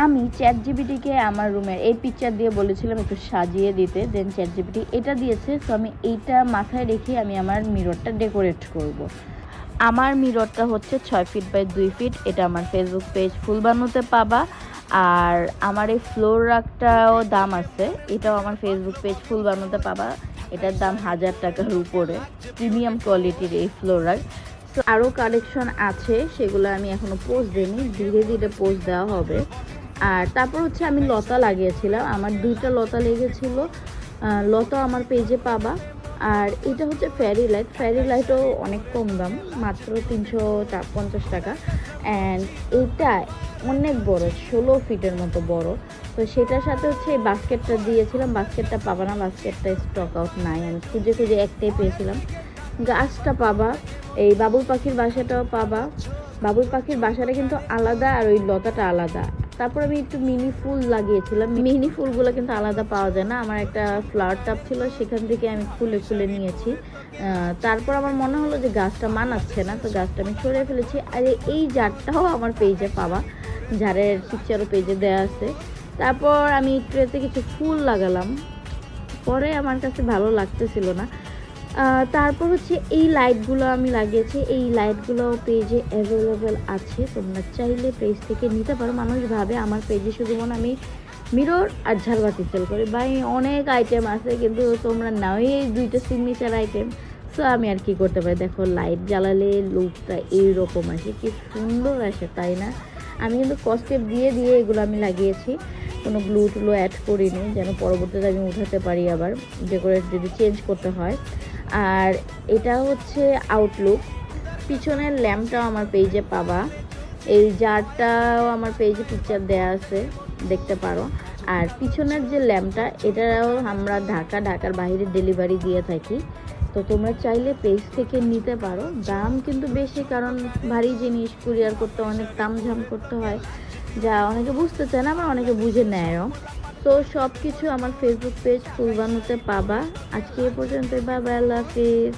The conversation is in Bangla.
আমি ChatGPT-কে আমার রুমের এই পিকচার দিয়ে বলেছিলাম একটু সাজিয়ে দিতে, দেন ChatGPT এটা দিয়েছে। সো আমি এইটা মাথায় রেখে আমি আমার মিররটা ডেকোরেট করব। আমার মিররটা হচ্ছে 6 ফিট বাই 2 ফিট। এটা আমার ফেসবুক পেজ ফুলবানুতে পাবা। আর আমার এই ফ্লোর রাগটাও দাম আছে, এটাও আমার ফেসবুক পেজ ফুলবানুতে পাবা। এটার দাম 1000 টাকার উপরে, প্রিমিয়াম কোয়ালিটির এই ফ্লোর রাগ। সো আরও কালেকশন আছে, সেগুলো আমি এখনও পোস্ট দিইনি, ধীরে ধীরে পোস্ট দেওয়া হবে। আর তারপর হচ্ছে আমি লতা লাগিয়েছিলাম, আমার 2টা লতা লেগেছিল, লতা আমার পেজে পাবা। আর এটা হচ্ছে ফেরি লাইট, ফেরি লাইটও অনেক কম দাম, মাত্র 350 টাকা। অ্যান্ড এইটা অনেক বড়, 16 ফিটের মতো বড়। তো সেটার সাথে হচ্ছে এই বাস্কেটটা দিয়েছিলাম, বাস্কেটটা পাবা না, বাস্কেটটা স্টক আউট নাই, আমি খুঁজে খুঁজে একটাই পেয়েছিলাম। গাছটা পাবা, এই বাবুই পাখির বাসাটাও পাবা। বাবুই পাখির বাসাটা কিন্তু আলাদা আর ওই লতাটা আলাদা। তারপর আমি একটু মিনি ফুল লাগিয়েছিলাম, মিনি ফুলগুলো কিন্তু আলাদা পাওয়া যায় না, আমার একটা ফ্লাওয়ার টাব ছিল সেখান থেকে আমি খুলে খুলে নিয়েছি। তারপর আমার মনে হলো যে গাছটা মানাচ্ছে না, তো গাছটা আমি সরিয়ে ফেলেছি। আর এই জারটাও আমার পেজে পাবা, জারের পিকচারও পেজে দেওয়া আছে। তারপর আমি ট্রেতে কিছু ফুল লাগালাম, পরে আমার কাছে ভালো লাগতেছিল না। তারপর হচ্ছে এই লাইটগুলো আমি লাগিয়েছি, এই লাইটগুলো পেজে অ্যাভেলেবেল আছে, তোমরা চাইলে পেজ থেকে নিতে পারো। মানুষ ভাবে আমার পেজে শুধু মনে আমি মিরর আর ঝালবাতি সেল করি, ভাই অনেক আইটেম আছে, কিন্তু তোমরা নাও এই 2টা সিগনেচার আইটেম। সো আমি আর কি করতে পারি, দেখো লাইট জ্বালালে লুকটা এইরকম আসে, কি সুন্দর আসে তাই না? আমি কিন্তু কস্টেপ দিয়ে দিয়ে এগুলো আমি লাগিয়েছি, কোনো গ্লু টুলো অ্যাড করিনি, যেন পরবর্তীতে আমি উঠাতে পারি আবার ডেকোরেট যদি চেঞ্জ করতে হয়। আর এটা হচ্ছে আউটলুক, পিছনের ল্যাম্পটাও আমার পেজে পাবা, এই জারটাও আমার পেজে পিকচার দেয়া আছে, দেখতে পারো। আর পিছনের যে ল্যাম্পটা, এটাও আমরা ঢাকার বাইরে ডেলিভারি দিয়ে থাকি, তো তোমরা চাইলে পেজ থেকে নিতে পারো। দাম কিন্তু বেশি, কারণ ভারী জিনিস কুরিয়ার করতে অনেক তামঝাম করতে হয়, যা অনেকে বুঝতে চায় না, আবার অনেকে বুঝে নেয়ও। তো সব কিছু আমার ফেসবুক পেজ ফুলবানুতে পাবা। আজকে এ পর্যন্তই, বাই বাই, আল্লাহ হাফিজ।